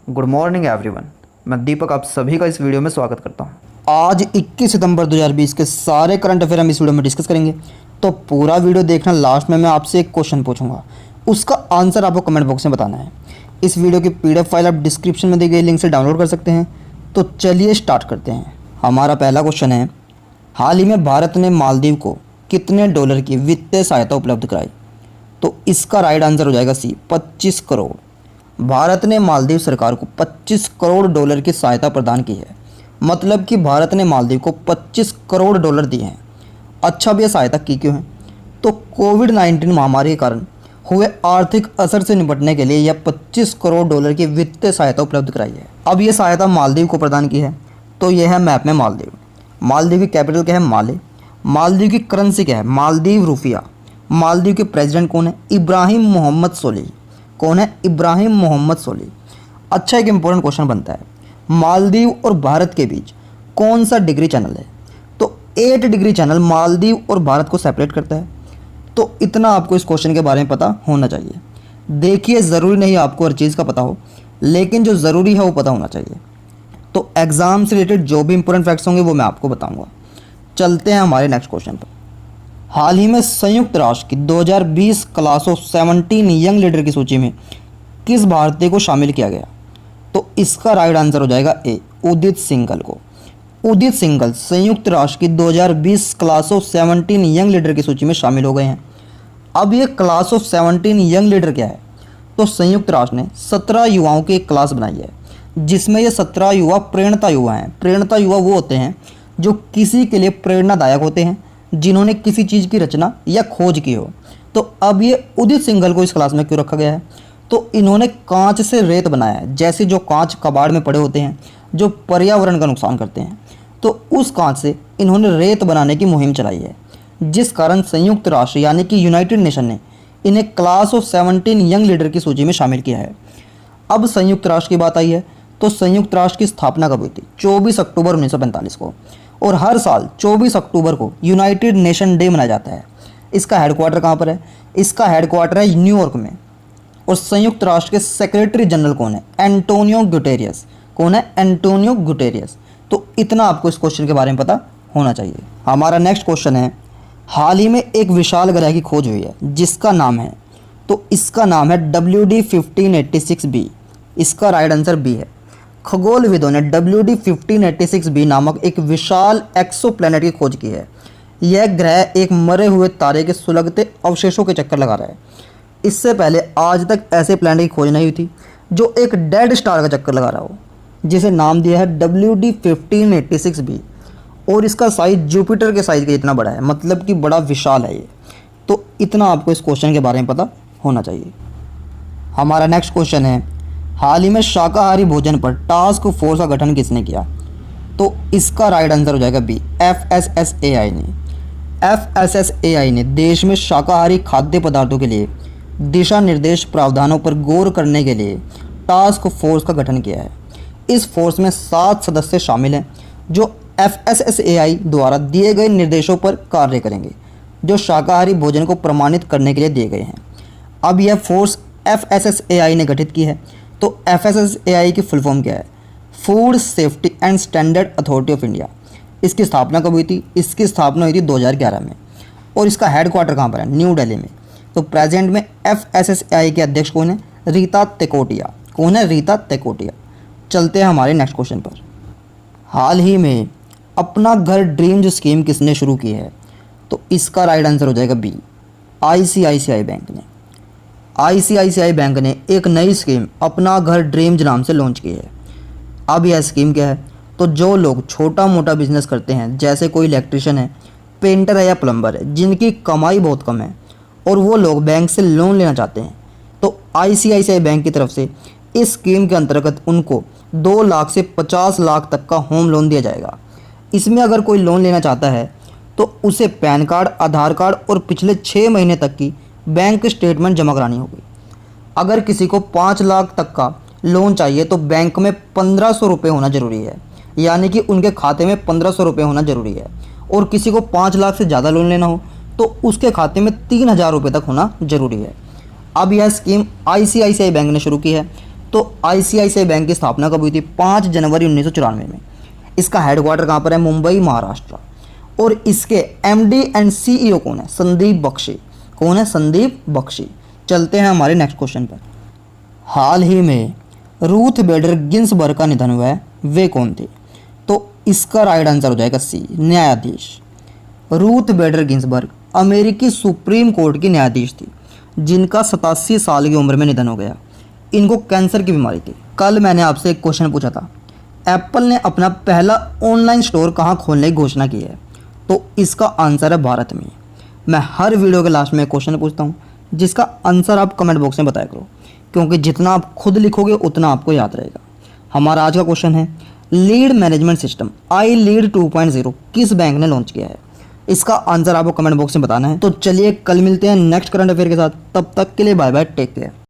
Good morning everyone. मैं दीपक आप सभी का इस वीडियो में स्वागत करता हूं। आज 21 सितंबर 2020 के सारे करंट अफेयर हम इस वीडियो में डिस्कस करेंगे। तो पूरा वीडियो देखना। लास्ट में मैं आपसे एक क्वेश्चन पूछूंगा, उसका आंसर आपको कमेंट बॉक्स में बताना है। इस वीडियो की PDF फाइल आप डिस्क्रिप्शन में दी गई लिंक से डाउनलोड कर सकते हैं। तो चलिए स्टार्ट करते हैं। हमारा पहला क्वेश्चन है, हाल ही में भारत ने मालदीव को कितने डॉलर की वित्तीय सहायता उपलब्ध कराई? तो इसका राइट आंसर हो जाएगा सी, 25 करोड़। भारत ने मालदीव सरकार को 25 करोड़ डॉलर की सहायता प्रदान की है। मतलब कि भारत ने मालदीव को 25 करोड़ डॉलर दिए हैं। अच्छा भी, यह सहायता की क्यों है? तो कोविड-19 महामारी के कारण हुए आर्थिक असर से निपटने के लिए यह 25 करोड़ डॉलर की वित्तीय सहायता उपलब्ध कराई है। अब यह सहायता मालदीव को प्रदान की है। तो यह है मैप में मालदीव। मालदीव की कैपिटल क्या है? माले। मालदीव की करेंसी क्या है? मालदीव रुपया। मालदीव के प्रेसिडेंट कौन है? इब्राहिम मोहम्मद सोलिह। कौन है? इब्राहिम मोहम्मद सोलिह। अच्छा, एक इंपॉर्टेंट क्वेश्चन बनता है, मालदीव और भारत के बीच कौन सा डिग्री चैनल है? तो 8 डिग्री चैनल मालदीव और भारत को सेपरेट करता है। तो इतना आपको इस क्वेश्चन के बारे में पता होना चाहिए। देखिए, ज़रूरी नहीं आपको हर चीज़ का पता हो, लेकिन जो ज़रूरी है वो पता होना चाहिए। तो एग्ज़ाम से रिलेटेड जो भी इंपॉर्टेंट फैक्ट्स होंगे वो मैं आपको बताऊँगा। चलते हैं हमारे नेक्स्ट क्वेश्चन पर। हाल ही में संयुक्त राष्ट्र की 2020 क्लास ऑफ 17 यंग लीडर की सूची में किस भारतीय को शामिल किया गया? तो इसका राइट आंसर हो जाएगा ए, उदित सिंघल को। उदित सिंघल संयुक्त राष्ट्र की 2020 क्लास ऑफ 17 यंग लीडर की सूची में शामिल हो गए हैं। अब ये क्लास ऑफ 17 यंग लीडर क्या है? तो संयुक्त राष्ट्र ने 17 युवाओं की एक क्लास बनाई है, जिसमें ये 17 युवा प्रेरणा युवा हैं। प्रेरणा युवा वो होते हैं जो किसी के लिए प्रेरणादायक होते हैं, जिन्होंने किसी चीज़ की रचना या खोज की हो। तो अब ये उदित सिंघल को इस क्लास में क्यों रखा गया है? तो इन्होंने कांच से रेत बनाया है, जैसे जो कांच कबाड़ में पड़े होते हैं जो पर्यावरण का नुकसान करते हैं। तो उस कांच से इन्होंने रेत बनाने की मुहिम चलाई है, जिस कारण संयुक्त राष्ट्र यानी कि यूनाइटेड नेशन ने इन्हें क्लास ऑफ 17 यंग लीडर की सूची में शामिल किया है। अब संयुक्त राष्ट्र की बात आई है, तो संयुक्त राष्ट्र की स्थापना कब हुई थी? 24 अक्टूबर 1945 को। और हर साल 24 अक्टूबर को यूनाइटेड नेशन डे मनाया जाता है। इसका हेडक्वार्टर कहाँ पर है? इसका हेडक्वार्टर है न्यूयॉर्क में। और संयुक्त राष्ट्र के सेक्रेटरी जनरल कौन है? एंटोनियो गुटेरियस। कौन है? एंटोनियो गुटेरियस। तो इतना आपको इस क्वेश्चन के बारे में पता होना चाहिए। हमारा नेक्स्ट क्वेश्चन है, हाल ही में एक विशाल ग्रह की खोज हुई है, जिसका नाम है, तो इसका नाम है WD-1586b। इसका राइट आंसर बी है। खगोलविदों ने WD-1586b नामक एक विशाल एक्सोप्लैनेट की खोज की है। यह ग्रह एक मरे हुए तारे के सुलगते अवशेषों के चक्कर लगा रहा है। इससे पहले आज तक ऐसे प्लैनेट की खोज नहीं हुई थी जो एक डेड स्टार का चक्कर लगा रहा हो, जिसे नाम दिया है WD-1586b। और इसका साइज जुपिटर के साइज का जितना बड़ा है, मतलब कि बड़ा विशाल है ये। तो इतना आपको इस क्वेश्चन के बारे में पता होना चाहिए। हमारा नेक्स्ट क्वेश्चन है, हाल ही में शाकाहारी भोजन पर टास्क फोर्स का गठन किसने किया? तो इसका राइट आंसर हो जाएगा बी, FSSAI ने। FSSAI ने देश में शाकाहारी खाद्य पदार्थों के लिए दिशा निर्देश प्रावधानों पर गौर करने के लिए टास्क फोर्स का गठन किया है। इस फोर्स में 7 सदस्य शामिल हैं, जो FSSAI द्वारा दिए गए निर्देशों पर कार्य करेंगे, जो शाकाहारी भोजन को प्रमाणित करने के लिए दिए गए हैं। अब यह फोर्स FSSAI ने गठित की है। तो FSSAI की फुल फॉर्म क्या है? Food safety and standard authority of India. इसकी स्थापना कब हुई थी? इसकी स्थापना हुई थी 2011 में। और इसका हेडक्वार्टर कहाँ पर है? न्यू दिल्ली में। तो प्रेजेंट में FSSAI के अध्यक्ष कौन है? रीता तेकोटिया। कौन है? रीता तेकोटिया। चलते हैं हमारे नेक्स्ट क्वेश्चन पर। हाल ही में अपना घर ड्रीम्स स्कीम किसने शुरू की है? तो इसका राइट आंसर हो जाएगा बी, ICICI बैंक ने। ICICI बैंक ने एक नई स्कीम अपना घर ड्रीम्स नाम से लॉन्च की है। अब यह स्कीम क्या है? तो जो लोग छोटा मोटा बिजनेस करते हैं, जैसे कोई इलेक्ट्रिशियन है, पेंटर है या प्लम्बर है, जिनकी कमाई बहुत कम है और वो लोग बैंक से लोन लेना चाहते हैं, तो ICICI बैंक की तरफ से इस स्कीम के अंतर्गत उनको 2 लाख से 50 लाख तक का होम लोन दिया जाएगा। इसमें अगर कोई लोन लेना चाहता है तो उसे पैन कार्ड, आधार कार्ड और पिछले 6 महीने तक की बैंक स्टेटमेंट जमा करानी होगी। अगर किसी को 5 लाख तक का लोन चाहिए तो बैंक में 1500 रुपये होना ज़रूरी है, यानी कि उनके खाते में 1500 रुपये होना ज़रूरी है। और किसी को 5 लाख से ज़्यादा लोन लेना हो तो उसके खाते में 3000 रुपये तक होना ज़रूरी है। अब यह स्कीम ICICI बैंक ने शुरू की है। तो आईसीआईसीआई बैंक की स्थापना कब हुई थी? 5 जनवरी 1994 में। इसका हेडक्वार्टर कहाँ पर है? मुंबई, महाराष्ट्र। और इसके एमडी एंड सीईओ कौन है? संदीप बख्शी। कौन है? संदीप बख्शी। चलते हैं हमारे नेक्स्ट क्वेश्चन पर। हाल ही में रूथ बेडर गिन्सबर्ग का निधन हुआ है, वे कौन थे? तो इसका राइट आंसर हो जाएगा सी, न्यायाधीश। रूथ बेडर गिन्सबर्ग अमेरिकी सुप्रीम कोर्ट की न्यायाधीश थी, जिनका 87 साल की उम्र में निधन हो गया। इनको कैंसर की बीमारी थी। कल मैंने आपसे एक क्वेश्चन पूछा था, एप्पल ने अपना पहला ऑनलाइन स्टोर कहाँ खोलने की घोषणा की है? तो इसका आंसर है भारत में। मैं हर वीडियो के लास्ट में एक क्वेश्चन पूछता हूँ, जिसका आंसर आप कमेंट बॉक्स में बताया करो, क्योंकि जितना आप खुद लिखोगे उतना आपको याद रहेगा। हमारा आज का क्वेश्चन है, लीड मैनेजमेंट सिस्टम आई लीड 2.0 किस बैंक ने लॉन्च किया है? इसका आंसर आपको कमेंट बॉक्स में बताना है। तो चलिए कल मिलते हैं नेक्स्ट करंट अफेयर के साथ। तब तक के लिए बाय बाय, टेक केयर।